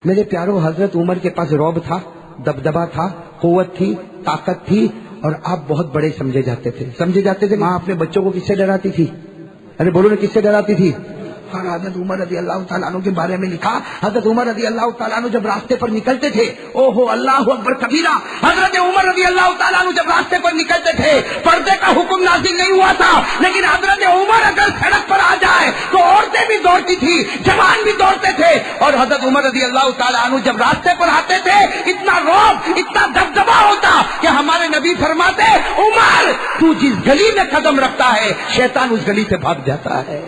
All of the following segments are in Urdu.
میرے پیاروں، حضرت عمر کے پاس رعب تھا، دبدبا تھا، قوت تھی، طاقت تھی، اور آپ بہت بڑے سمجھے جاتے تھے. ماں اپنے بچوں کو کس سے ڈراتی تھی؟ ارے بولو نا، کس سے ڈراتی تھی؟ اور حضرت عمر رضی اللہ تعالیٰ عنہ کے بارے میں لکھا، حضرت عمر رضی اللہ تعالیٰ عنہ جب راستے پر نکلتے تھے، او ہو اللہ اکبر کبیرہ، حضرت عمر رضی اللہ تعالیٰ عنہ جب راستے پر نکلتے تھے، پردے کا حکم نازل نہیں ہوا تھا، لیکن حضرت عمر اگر سڑک پر آ جائے تو عورتیں بھی دوڑتی تھی، جوان بھی دوڑتے تھے. اور حضرت عمر رضی اللہ تعالیٰ عنہ جب راستے پر آتے تھے، اتنا رعب، اتنا دبدبا ہوتا کہ ہمارے نبی فرماتے، عمر تو جس گلی میں قدم رکھتا ہے شیطان اس گلی سے بھاگ جاتا ہے.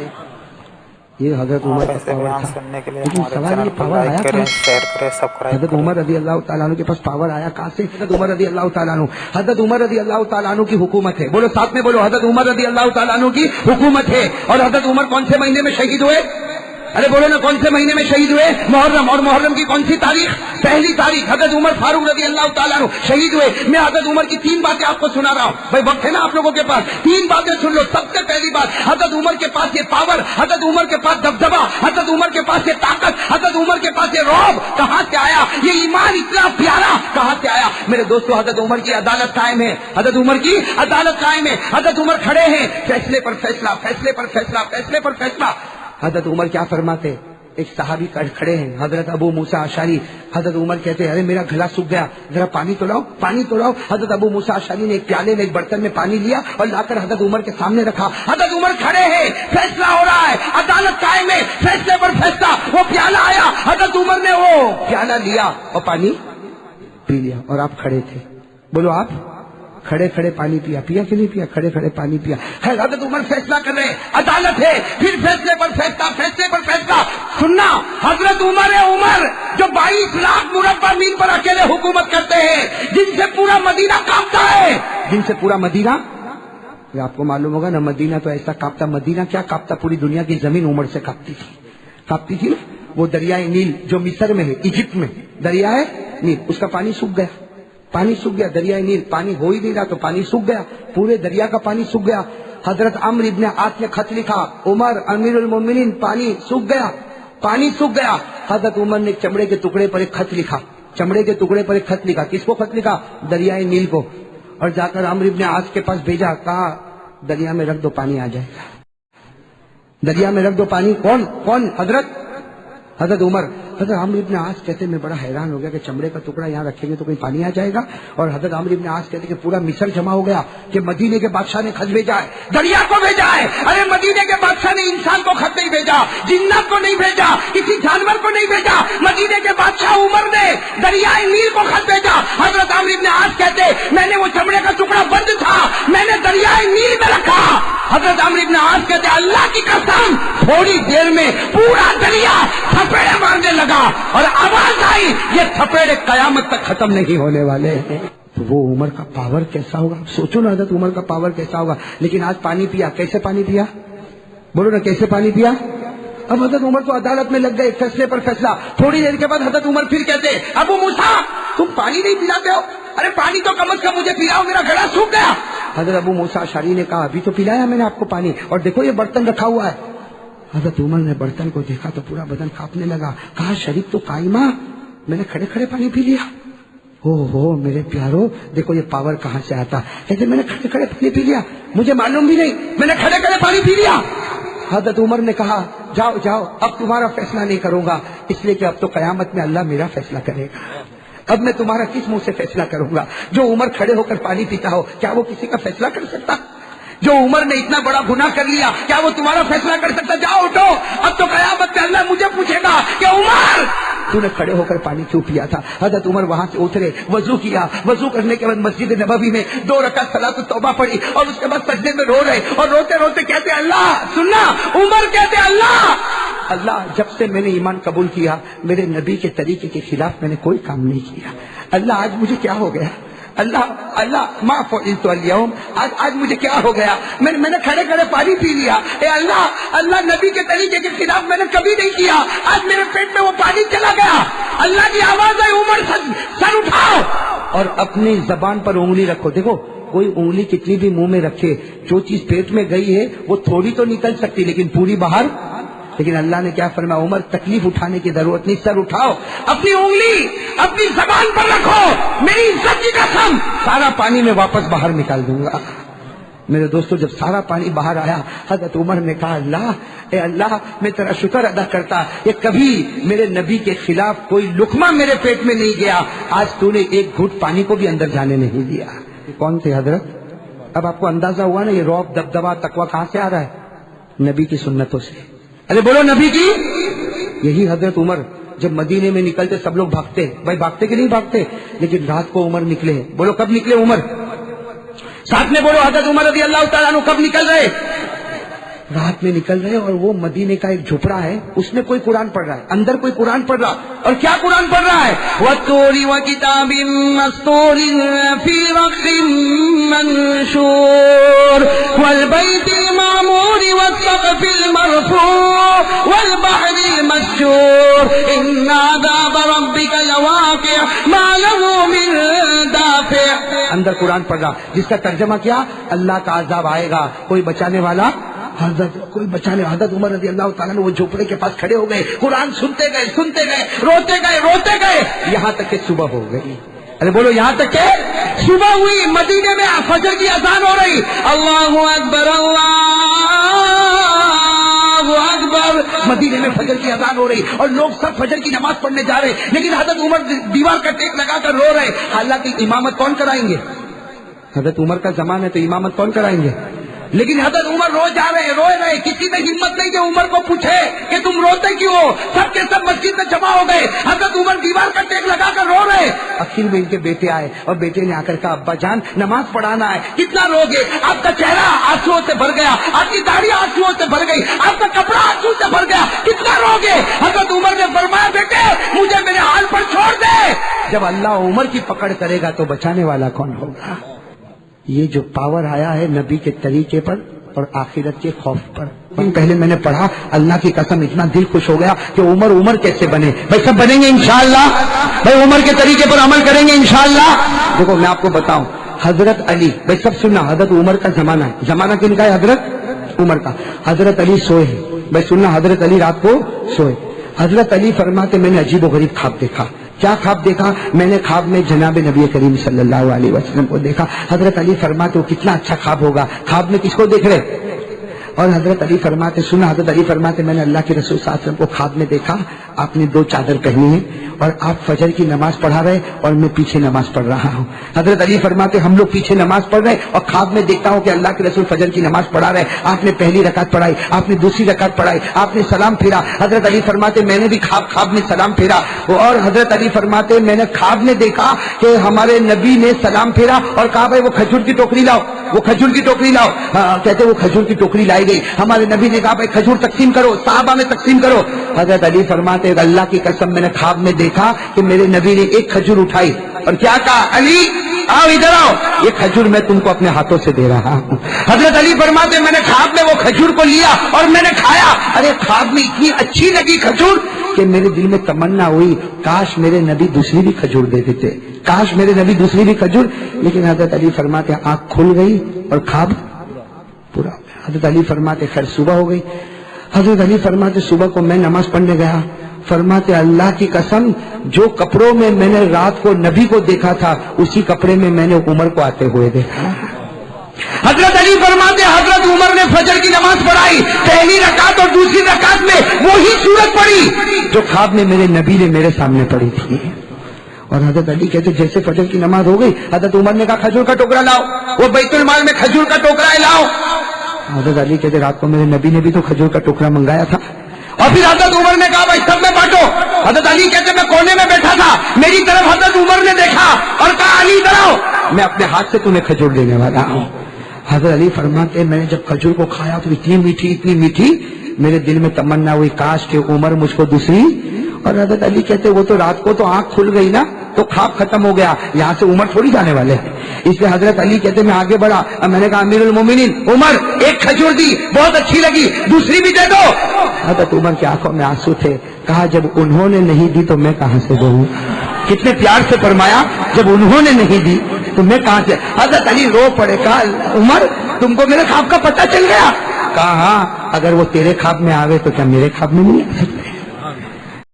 یہ حضرت عمر کا پاور تھا. لیکن سوال یہ پاور آیا کہاں سے؟ حضرت عمر رضی اللہ تعالیٰ عنہ کے پاس پاور آیا کہاں سے؟ حضرت عمر رضی اللہ تعالیٰ عنہ، حضرت عمر رضی اللہ تعالیٰ عنہ کی حکومت ہے. بولو ساتھ میں بولو، حضرت عمر رضی اللہ تعالیٰ عنہ کی حکومت ہے. اور حضرت عمر کون سے مہینے میں شہید ہوئے؟ ارے بولو نا، کون سے مہینے میں شہید ہوئے؟ محرم. اور محرم کی کون سی تاریخ؟ پہلی تاریخ. حضرت عمر فاروق رضی اللہ تعالیٰ عنہ شہید ہوئے. میں حضرت عمر کی 3 باتیں آپ کو سنا رہا ہوں. بھائی وقت ہے نا آپ لوگوں کے پاس، 3 باتیں سن لو. سب سے پہلی بات، حضرت عمر کے پاس یہ پاور، حضرت عمر کے پاس دبدبا، حضرت عمر کے پاس یہ طاقت، حضرت عمر کے پاس یہ رعب کہاں سے آیا؟ یہ ایمان اتنا پیارا کہاں سے آیا؟ میرے دوستو، حضرت عمر کی عدالت قائم ہے، حضرت عمر کی عدالت قائم ہے. حضرت عمر کھڑے ہیں، فیصلے پر فیصلہ، فیصلے پر فیصلہ، فیصلے پر فیصلہ. حضرت عمر کیا فرماتے؟ ایک صحابی کھڑے ہیں، حضرت ابو موسیٰ اشعری. حضرت عمر کہتے ہیں، ارے میرا گلا سوکھ گیا، ذرا پانی تو لاؤ، پانی تو لاؤ. حضرت ابو موسیٰ اشعری نے ایک پیالے میں، ایک برتن میں پانی لیا اور لا کر حضرت عمر کے سامنے رکھا. حضرت عمر کھڑے ہیں، فیصلہ ہو رہا ہے، عدالت قائم ہے، فیصلے پر فیصلہ. وہ پیالہ آیا، حضرت عمر نے وہ پیالہ لیا اور پانی پی لیا. اور آپ کھڑے تھے. بولو، آپ کھڑے کھڑے پانی پیا کہ نہیں پیا؟ کھڑے کھڑے پانی پیا. حضرت عمر فیصلہ کر رہے ہیں، عدالت ہے، پھر فیصلے پر فیصلہ، فیصلے پر فیصلہ. سننا، حضرت عمر جو 22 لاکھ مربع میل پر اکیلے حکومت کرتے ہیں، جن سے پورا مدینہ کانپتا ہے، جن سے پورا مدینہ، یہ آپ کو معلوم ہوگا نا، مدینہ تو ایسا کانپتا، مدینہ کیا کانپتا، پوری دنیا کی زمین عمر سے کانپتی تھی. وہ دریائے نیل جو مصر میں ہے، ایجپٹ میں دریائے نیل، اس کا پانی سوکھ گیا، پانی سوکھ گیا. دریائے نیل پانی ہو ہی نہیں رہا تو پانی سوکھ گیا، پورے دریا کا پانی سوکھ گیا. حضرت عمرو ابن عاص نے خط لکھا، عمر امیر المومنین پانی سوکھ گیا، پانی سوکھ گیا. حضرت عمر نے چمڑے کے ٹکڑے پر ایک خط لکھا، چمڑے کے ٹکڑے پر ایک خط لکھا. کس کو خط لکھا؟ دریائے نیل کو. اور جا کر عمرو ابن عاص کے پاس بھیجا، کہا دریا میں رکھ دو، پانی آ جائے گا. دریا میں رکھ دو پانی. کون؟ حضرت عمر. حضرت عمرو ابن عاص کہتے میں بڑا حیران ہو گیا کہ چمڑے کا ٹکڑا یہاں رکھیں گے تو کہیں پانی آ جائے گا. اور حضرت عمرو ابن عاص کہتے کہ پورا مصر جمع ہو گیا کہ مدینے کے بادشاہ نے خط بھیجا ہے، دریا کو بھیجا ہے. ارے مدینے کے بادشاہ نے انسان کو خط نہیں بھیجا، جنات کو نہیں بھیجا، کسی جانور کو نہیں بھیجا. مدینے کے بادشاہ عمر نے دریائے نیل کو خط بھیجا. حضرت عمرو ابن عاص کہتے میں نے وہ چمڑے کا ٹکڑا بند تھا، میں نے دریائے نیل میں رکھا. حضرت عمرو ابن عاص کہتے اللہ کی قسم تھوڑی دیر میں پورا دریا تھپیڑے مارنے لگا اور آواز آئی، یہ تھپیڑے قیامت تک ختم نہیں ہونے والے ہیں. تو وہ عمر کا پاور کیسا ہوگا؟ سوچو نا، حضرت عمر کا پاور کیسا ہوگا. لیکن آج پانی پیا، کیسے پانی پیا؟ بولو نا، کیسے پانی پیا؟ اب حضرت عمر تو عدالت میں لگ گئے، فیصلے پر فیصلہ. تھوڑی دیر کے بعد حضرت عمر پھر کہتے ابو موسیٰ تم پانی نہیں پلاتے ہو؟ ارے پانی تو کم از کم مجھے پلاؤ، میرا گلا سوکھ گیا. حضرت ابو موسیٰ اشعری نے کہا ابھی تو پلایا میں نے آپ کو پانی، اور دیکھو یہ برتن رکھا ہوا ہے. حضرت عمر نے برتن کو دیکھا تو پورا بدن کانپنے لگا. کہا شریف تو قائمہ، میں نے کھڑے کھڑے پانی پی لیا. ہو میرے پیارو، دیکھو یہ پاور کہاں سے آتا. کہتے میں نے کھڑے کھڑے پانی پی لیا، مجھے معلوم بھی نہیں، میں نے کھڑے کھڑے پانی پی لیا. حضرت عمر نے کہا جاؤ اب تمہارا فیصلہ نہیں کروں گا، اس لیے کہ اب تو قیامت میں اللہ میرا فیصلہ کرے گا. اب میں تمہارا کس منہ سے فیصلہ کروں گا؟ جو عمر کھڑے ہو کر پانی پیتا ہو، کیا وہ کسی کا فیصلہ کر سکتا؟ جو عمر نے اتنا بڑا گناہ کر لیا، کیا وہ تمہارا فیصلہ کر سکتا؟ جاؤ اٹھو، اب تو قیامت میں اللہ مجھے پوچھے گا کہ عمر تو نے کھڑے ہو کر پانی کیوں پیا تھا؟ حضرت عمر وہاں سے اترے، وضو کیا، وضو کرنے کے بعد مسجد نبوی میں 2 رکعت صلاۃ التوبہ پڑھی اور اس کے بعد سجدے میں رو رہے اور روتے روتے کہتے اللہ، سننا، عمر کہتے اللہ جب سے میں نے ایمان قبول کیا میرے نبی کے طریقے کے خلاف میں نے کوئی کام نہیں کیا. اللہ آج مجھے کیا ہو گیا؟ اللہ ما فعلت اليوم، آج مجھے کیا ہو گیا؟ میں نے کھڑے کھڑے پانی پی لیا. اے اللہ نبی کے طریقے کے خلاف میں نے کبھی نہیں کیا، آج میرے پیٹ میں وہ پانی چلا گیا. اللہ کی آواز ہے عمر سر اٹھاؤ اور اپنی زبان پر انگلی رکھو. دیکھو کوئی انگلی کتنی بھی منہ میں رکھے، جو چیز پیٹ میں گئی ہے وہ تھوڑی تو نکل سکتی لیکن پوری باہر لیکن اللہ نے کیا فرمایا؟ عمر تکلیف اٹھانے کی ضرورت نہیں، سر اٹھاؤ، اپنی انگلی اپنی زبان پر رکھو، میری عزت کی قسم سارا پانی میں واپس باہر نکال دوں گا۔ میرے دوستو، جب سارا پانی باہر آیا، حضرت عمر نے کہا اللہ، اے اللہ، میں تیرا شکر ادا کرتا کہ کبھی میرے نبی کے خلاف کوئی لقمہ میرے پیٹ میں نہیں گیا، آج تو نے ایک گھٹ پانی کو بھی اندر جانے نہیں دیا۔ کون تھے حضرت؟ اب آپ کو اندازہ ہوا نا یہ رعب، دبدبا، تقویٰ کہاں سے آ رہا ہے؟ نبی کی سنتوں سے۔ ارے بولو نبی کی۔ یہی حضرت عمر جب مدینے میں نکلتے سب لوگ بھاگتے، بھائی بھاگتے کہ نہیں بھاگتے؟ لیکن رات کو عمر نکلے، بولو کب نکلے عمر؟ ساتھ میں بولو حضرت عمر رضی اللہ تعالیٰ عنہ کب نکل رہے؟ رات میں نکل رہے، اور وہ مدینے کا ایک جھپڑا ہے، اس میں کوئی قرآن پڑھ رہا ہے، اندر کوئی قرآن پڑھ رہا، اور کیا قرآن پڑھ رہا ہے؟ وَالطُّورِ وَكِتَابٍ مَّسْطُورٍ فِي رَقٍّ مَّنشُورٍ وَالْبَيْتِ الْمَعْمُورِ وَالسَّقْفِ الْمَرْفُوعِ وَالْبَحْرِ الْمَسْجُورِ إِنَّ عَذَابَ رَبِّكَ لَوَاقِعٌ مَا لَهُ مِن دَافِعٍ۔ اندر قرآن پڑھ رہا، جس کا ترجمہ کیا؟ اللہ کا عذاب آئے گا، کوئی بچانے والا کوئی بچانے۔ حضرت عمر رضی اللہ تعالیٰ نے وہ جھوپڑے کے پاس کھڑے ہو گئے، قرآن سنتے گئے، روتے گئے، یہاں تک کہ صبح ہو گئی۔ ارے بولو یہاں تک کہ صبح ہوئی، مدینے میں فجر کی اذان ہو رہی، اللہ اکبر اللہ اکبر، مدینے میں فجر کی اذان ہو رہی اور لوگ سب فجر کی نماز پڑھنے جا رہے، لیکن حضرت عمر دیوار کا ٹیک لگا کر رو رہے۔ حالانکہ امامت کون کرائیں گے؟ حضرت عمر کا زمانہ ہے تو امامت کون کرائیں گے؟ لیکن حضرت عمر روئے رہے، کسی نے ہمت نہیں کہ عمر کو پوچھے کہ تم روتے کیوں ہو؟ سب کے سب مسجد میں جمع ہو گئے، حضرت عمر دیوار کا ٹیک لگا کر رو رہے۔ آخر میں ان کے بیٹے آئے اور بیٹے نے آ کر کہا ابا جان نماز پڑھانا ہے، کتنا رو گے؟ آپ کا چہرہ آنسوؤں سے بھر گیا، آپ کی داڑھی آنسوؤں سے بھر گئی، آپ کا کپڑا آنسو سے بھر گیا، کتنا رو گے؟ حضرت عمر نے فرمایا بیٹے مجھے میرے حال پر چھوڑ دے، جب اللہ عمر کی پکڑ کرے گا تو بچانے والا کون ہوگا؟ یہ جو پاور آیا ہے نبی کے طریقے پر اور آخرت کے خوف پر۔ پہلے میں نے پڑھا، اللہ کی قسم اتنا دل خوش ہو گیا کہ عمر کیسے بنے؟ بھائی سب بنیں گے انشاءاللہ، بھائی عمر کے طریقے پر عمل کریں گے انشاءاللہ۔ دیکھو میں آپ کو بتاؤں، حضرت علی، بھائی سب سننا، حضرت عمر کا زمانہ ہے، زمانہ کن کا ہے؟ حضرت عمر کا۔ حضرت علی سوئے ہیں، بھائی سننا، حضرت علی رات کو سوئے۔ حضرت علی فرماتے میں نے عجیب و غریب خواب دیکھا۔ کیا خواب دیکھا؟ میں نے خواب میں جناب نبی کریم صلی اللہ علیہ وسلم کو دیکھا۔ حضرت علی فرماتے وہ کتنا اچھا خواب ہوگا، خواب میں کس کو دیکھ رہے؟ اور حضرت علی فرماتے، سنا، حضرت علی فرماتے میں نے اللہ کے رسول صلی اللہ علیہ وسلم کو خواب میں دیکھا، آپ نے 2 چادر پہنی ہے اور آپ فجر کی نماز پڑھا رہے اور میں پیچھے نماز پڑھ رہا ہوں۔ حضرت علی فرماتے ہم لوگ پیچھے نماز پڑھ رہے اور خواب میں دیکھتا ہوں کہ اللہ کے رسول فجر کی نماز پڑھا رہے، آپ نے پہلی رکعت پڑھائی، آپ نے دوسری رکعت پڑھائی، آپ نے سلام پھیرا۔ حضرت علی فرماتے میں نے بھی خواب میں سلام پھیرا، اور حضرت علی فرماتے میں نے خواب میں دیکھا کہ ہمارے نبی نے سلام پھیرا اور کہا بھائی وہ کھجور کی ٹوکری لاؤ، وہ کھجور کی ٹوکری لاؤ۔ کہتے وہ کھجور کی ٹوکری لائی گئی، ہمارے نبی نے کہا بھائی کھجور تقسیم کرو، صحابہ میں تقسیم کرو۔ حضرت علی فرماتے اللہ کی قسم میں نے خواب میں دیکھا کہ میرے نبی نے ایک کھجور اٹھائی اور کیا کہا، علی آؤ ادھر آؤ، یہ کھجور میں تم کو اپنے ہاتھوں سے دے رہا ہوں۔ حضرت علی فرماتے میں نے خواب میں وہ کھجور کو لیا اور میں نے کھایا، ارے خواب میں اتنی اچھی لگی کھجور کہ میرے دل میں تمنا ہوئی کاش میرے نبی دوسری بھی کھجور دے دیتے، کاش میرے نبی دوسری بھی کھجور۔ لیکن حضرت علی فرماتے آنکھ کھل گئی اور خواب پورا ہو گیا۔ حضرت علی فرماتے خیر صبح ہو گئی۔ حضرت علی فرماتے صبح کو میں نماز پڑھنے گیا، فرماتے اللہ کی قسم جو کپڑوں میں میں نے رات کو نبی کو دیکھا تھا اسی کپڑے میں میں نے عمر کو آتے ہوئے دیکھا۔ حضرت علی فرماتے حضرت عمر نے فجر کی نماز پڑھائی، پہلی رکعت اور دوسری رکعت میں وہی سورت پڑھی جو خواب میں میرے نبی نے میرے سامنے پڑھی تھی۔ اور حضرت علی کہتے جیسے فجر کی نماز ہو گئی حضرت عمر نے کہا کھجور کا ٹوکرا لاؤ، وہ بیت المال میں کھجور کا ٹوکرا ہے لاؤ۔ حضرت علی کہتے رات کو میرے نبی نے بھی تو کھجور کا ٹوکرا منگایا تھا۔ اور پھر حضرت عمر نے کہا بھائی سب میں بانٹو۔ حضرت علی کہتے میں کونے میں بیٹھا تھا، میری طرف حضرت عمر نے دیکھا اور کہا علی ادھر آؤ، میں اپنے ہاتھ سے تمہیں کھجور دینے والا ہوں۔ حضرت علی فرماتے میں نے جب کھجور کو کھایا تو اتنی میٹھی میرے دل میں تمنا ہوئی کاش کہ عمر مجھ کو دوسری۔ اور حضرت علی کہتے وہ تو رات کو تو آنکھ کھل گئی نا تو خواب ختم ہو گیا، یہاں سے عمر تھوڑی جانے والے ہیں۔ اس لیے حضرت علی کہتے میں آگے بڑھا، میں نے کہا امیر المومنین عمر ایک کھجور دی بہت اچھی لگی، دوسری بھی دے دو۔ حضرت عمر کی آنکھوں میں آنسو تھے، کہا جب انہوں نے نہیں دی تو میں کہاں سے دوں؟ کتنے پیار سے فرمایا جب انہوں نے نہیں دی تو میں کہاں سے۔ حضرت علی رو پڑے، کہا عمر تم کو میرے خواب کا پتہ چل گیا؟ کہا ہاں اگر وہ تیرے خواب میں آوے تو کیا میرے خواب میں نہیں آ سکتے؟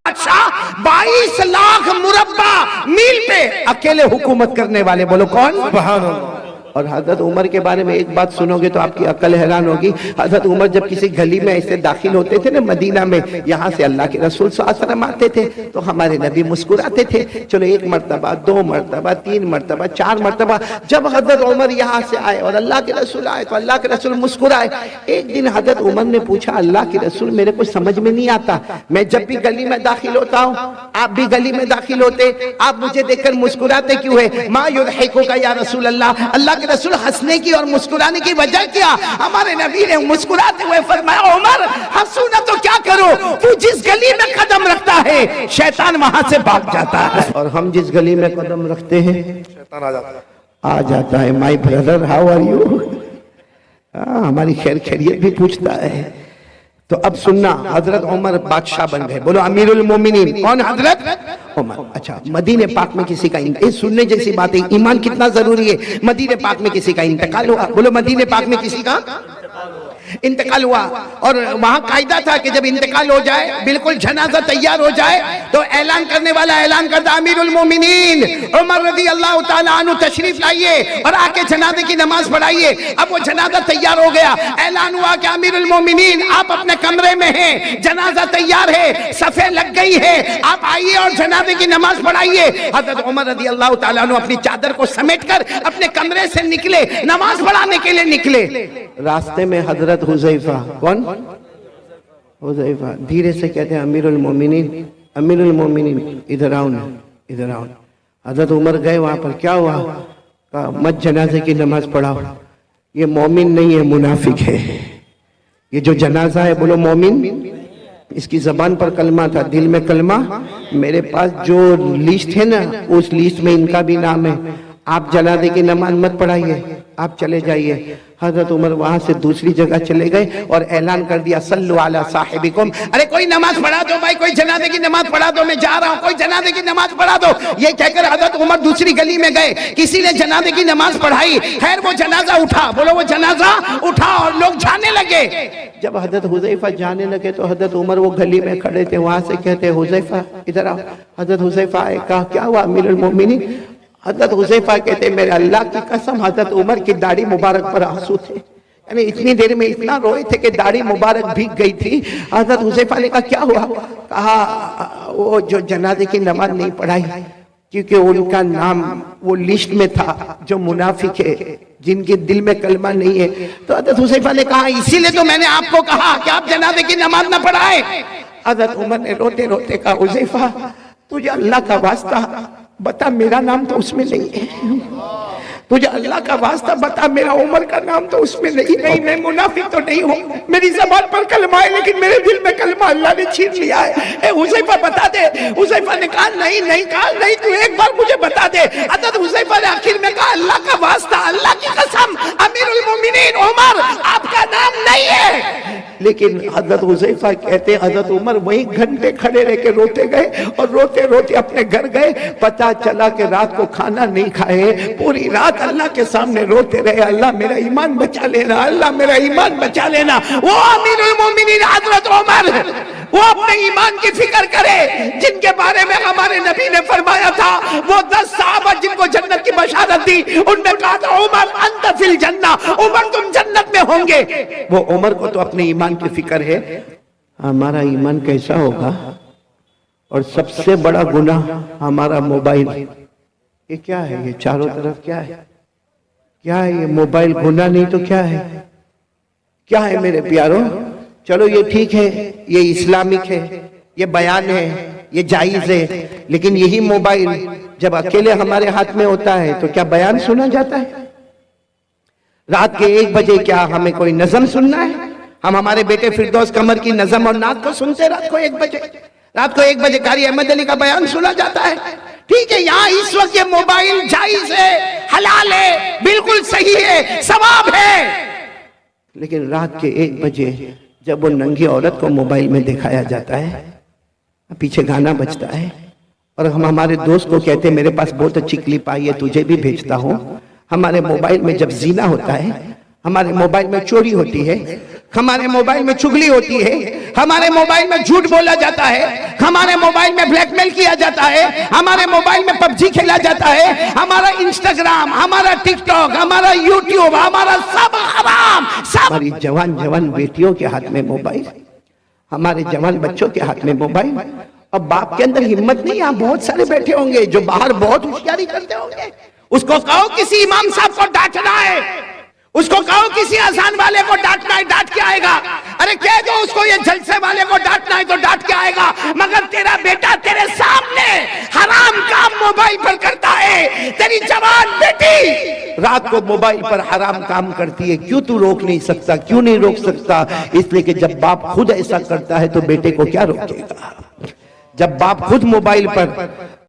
اچھا 22 لاکھ مربع میل پہ اکیلے حکومت کرنے والے، بولو کون؟ سبحان اللہ۔ اور حضرت عمر کے بارے میں ایک بات سنو گے تو آپ کی عقل حیران ہوگی۔ حضرت عمر جب کسی گلی میں ایسے داخل ہوتے تھے نا مدینہ میں، یہاں سے اللہ کے رسول صلی اللہ علیہ وسلم آتے تھے تو ہمارے نبی مسکراتے تھے۔ چلو 1 مرتبہ 2 مرتبہ 3 مرتبہ 4 مرتبہ، جب حضرت عمر یہاں سے آئے اور اللہ کے رسول آئے تو اللہ کے رسول مسکرائے۔ ایک دن حضرت عمر نے پوچھا اللہ کے رسول میرے کو سمجھ میں نہیں آتا، میں جب بھی گلی میں داخل ہوتا ہوں آپ بھی گلی میں داخل ہوتے، آپ مجھے دیکھ کر مسکراتے کیوں ہے؟ ما یضحکک یا رسول اللہ، اللہ کے رسول ہنسنے کی اور مسکرانے کی وجہ کیا؟ ہمارے نبی نے مسکراتے ہوئے فرمایا عمر ہنسو نہ تو کیا کرو، تو جس گلی میں قدم رکھتا ہے شیطان وہاں سے بھاگ جاتا ہے، اور ہم جس گلی میں قدم رکھتے ہیں شیطان آ جاتا ہے۔ My brother how are you, ہماری خیر خیریت بھی پوچھتا ہے۔ تو اب سننا، حضرت عمر بادشاہ بن گئے، بولو امیر المومنین کون؟ حضرت عمر۔ اچھا مدینہ پاک میں کسی کا سننے جیسی بات ہے، ایمان کتنا ضروری ہے۔ مدینہ پاک میں کسی کا انتقال ہوا، بولو مدینہ پاک میں کسی کا انتقال ہوا، اور وہاں قاعدہ تھا کہ جب انتقال ہو جائے بالکل جنازہ تیار ہو جائے تو اعلان کرنے والا اعلان کرتا امیر المومنین عمر رضی اللہ تعالیٰ عنہ تشریف لائیے اور آ کے جنازے کی نماز پڑھائیے۔ اب وہ جنازہ تیار ہو گیا، اعلان ہوا کہ امیر المومنین آپ اپنے کمرے میں ہیں، جنازہ تیار ہے، صفیں لگ گئی ہے، آپ آئیے اور جنازے کی نماز پڑھائیے۔ حضرت عمر رضی اللہ تعالیٰ عنہ اپنی چادر کو سمیٹ کر اپنے کمرے سے نکلے، نماز پڑھانے کے لیے نکلے۔ راستے میں حضرت حذیفہ، کون؟ حذیفہ دھیرے سے کہتے ہیں امیر المومنین، امیر المومنین ادھر آؤ نا، ادھر آؤ۔ حضرت عمر گئے وہاں پر، کیا ہوا؟ کہا مت جنازے کی نماز پڑھاؤ، یہ مومن نہیں ہے منافق ہے۔ یہ جو جنازہ ہے بولو مومن، اس کی زبان پر کلمہ تھا دل میں کلمہ۔ میرے پاس جو لسٹ ہے نا اس لسٹ میں ان کا بھی نام ہے، آپ جنازے کی نماز مت پڑھائیے، آپ چلے جائیے۔ حضرت عمر وہاں سے دوسری جگہ چلے گئے اور اعلان کر دیا صلو علی صاحبکم، ارے کوئی نماز پڑھا دو بھائی، کوئی جنازے کی نماز پڑھا دو، میں جا رہا ہوں، کوئی جنازے کی نماز پڑھا دو۔ یہ کہہ کر حضرت عمر دوسری گلی میں گئے، کسی نے جنازے کی نماز پڑھائی، خیر وہ جنازہ اٹھا، بولو وہ جنازہ اٹھا اور لوگ جانے لگے۔ جب حضرت حذیفہ جانے لگے تو حضرت عمر وہ گلی میں کھڑے تھے، وہاں سے کہتے حذیفہ ادھر آؤ۔ حضرت حذیفہ آئے، کہا کیا ہوا امیر المومنین؟ حضرت حذیفہ کہتے میرے اللہ کی قسم حضرت عمر کی داڑھی مبارک پر آنسو تھے، یعنی اتنی دیر میں اتنا روئے تھے کہ داڑھی مبارک بھیگ گئی تھی۔ حضرت حذیفہ نے کہا کیا ہوا؟ کہا وہ جو جنازے کی نماز نہیں پڑھائی کیونکہ ان کا نام وہ لسٹ میں تھا جو منافق ہے، جن کے دل میں کلمہ نہیں ہے۔ تو حضرت حذیفہ نے کہا اسی لیے تو میں نے آپ کو کہا کہ آپ جنازے کی نماز نہ پڑھائیں۔ حضرت عمر نے روتے روتے کہا حذیفہ تجھے اللہ کا واسطہ بتا میرا نام تو اس میں نہیں ہے، تجھے اللہ کا واسطہ بتا میرا عمر کا نام تو اس میں نہیں، میں منافق تو نہیں ہوں، میری زبان پر کلمہ ہے لیکن میرے دل میں کلمہ اللہ نے چھین لیا ہے، اے حذیفہ بتا دے۔ حذیفہ نے کہا نہیں کہا نہیں، تو ایک بار مجھے بتا دے۔ حضرت حذیفہ نے آخر میں کہا اللہ کا واسطہ، اللہ کی قسم امیر المومنین عمر آپ کا نام نہیں ہے۔ لیکن حضرت حذیفہ کہتے ہیں حضرت عمر وہیں گھنٹے کھڑے رہ کے روتے گئے اور روتے روتے اپنے گھر گئے، پتہ چلا کہ رات کو کھانا نہیں کھائے، پوری رات اللہ کے سامنے روتے رہے اللہ میرا ایمان بچا لینا، اللہ میرا ایمان بچا لینا۔ وہ امیر المومنین حضرت عمر وہ اپنے ایمان کی فکر کرے جن کے بارے میں ہمارے نبی نے فرمایا تھا، وہ 10 صحابہ جن کو جنت کی بشارت دی ان میں کہا تھا عمر انت فی الجنہ، عمر تم جنت میں ہوں گے۔ وہ عمر کو تو اپنے ایمان کی فکر ہے، ہمارا ایمان کیسا ہوگا؟ اور سب سے بڑا گناہ ہمارا موبائل، یہ کیا ہے؟ یہ چاروں طرف کیا ہے؟ کیا ہے یہ موبائل؟ گناہ نہیں تو کیا ہے؟ کیا ہے میرے پیاروں؟ چلو یہ ٹھیک ہے، یہ اسلامک ہے، یہ بیان ہے، یہ جائز ہے، لیکن یہی موبائل جب اکیلے ہمارے ہاتھ میں ہوتا ہے تو کیا بیان سنا جاتا ہے؟ رات کے 1 بجے کیا ہمیں کوئی نظم سننا ہے؟ ہم ہمارے بیٹے فردوس قمر کی نظم اور نعت کو سنتے رات کو 1 بجے، رات کو 1 بجے قاری احمد علی کا بیان سنا جاتا ہے۔ ٹھیک ہے یہاں اس وقت یہ موبائل جائز ہے، حلال ہے، بالکل صحیح ہے، ثواب ہے، لیکن رات کے 1 بجے جب وہ ننگی عورت کو موبائل میں دکھایا جاتا ہے، پیچھے گانا بجتا ہے اور ہم ہمارے دوست کو کہتے ہیں میرے پاس بہت اچھی کلپ آئی ہے تجھے بھی بھیجتا ہوں، ہمارے موبائل میں جب زنا ہوتا ہے، ہمارے موبائل میں چوری ہوتی ہے، ہمارے موبائل میں چگلی ہوتی ہے، ہمارے موبائل میں جھوٹ بولا جاتا ہے، ہمارے موبائل میں بلیک میل کیا جاتا ہے، ہمارے موبائل میں پب جی کھیلا جاتا ہے، ہمارا انسٹاگرام، ہمارا ٹک ٹاک، ہمارا یوٹیوب، ہمارا سب حرام. ہماری جوان بیٹیوں کے ہاتھ میں موبائل، ہمارے جوان بچوں کے ہاتھ میں موبائل. اب باپ کے اندر ہمت نہیں. یہاں بہت سارے بیٹھے ہوں گے جو باہر بہت ہوشیاری کرتے ہوں گے. اس کو کہو کسی امام صاحب کو ڈانٹنا ہے، اس کو کہو کسی اذان والے کو ڈانٹنا ہے، ڈانٹ کے آئے گا. ارے کہہ دو اس کو یہ جلسے والے کو ڈانٹنا ہے تو ڈانٹ کے آئے گا. مگر تیرا بیٹا تیرے سامنے حرام کام موبائل پر کرتا ہے، تیری جوان بیٹی رات کو موبائل پر حرام کام کرتی ہے. کیوں تو روک نہیں سکتا؟ کیوں نہیں روک سکتا؟ اس لیے کہ جب باپ خود ایسا کرتا ہے تو بیٹے کو کیا روکے گا؟ جب باپ خود موبائل پر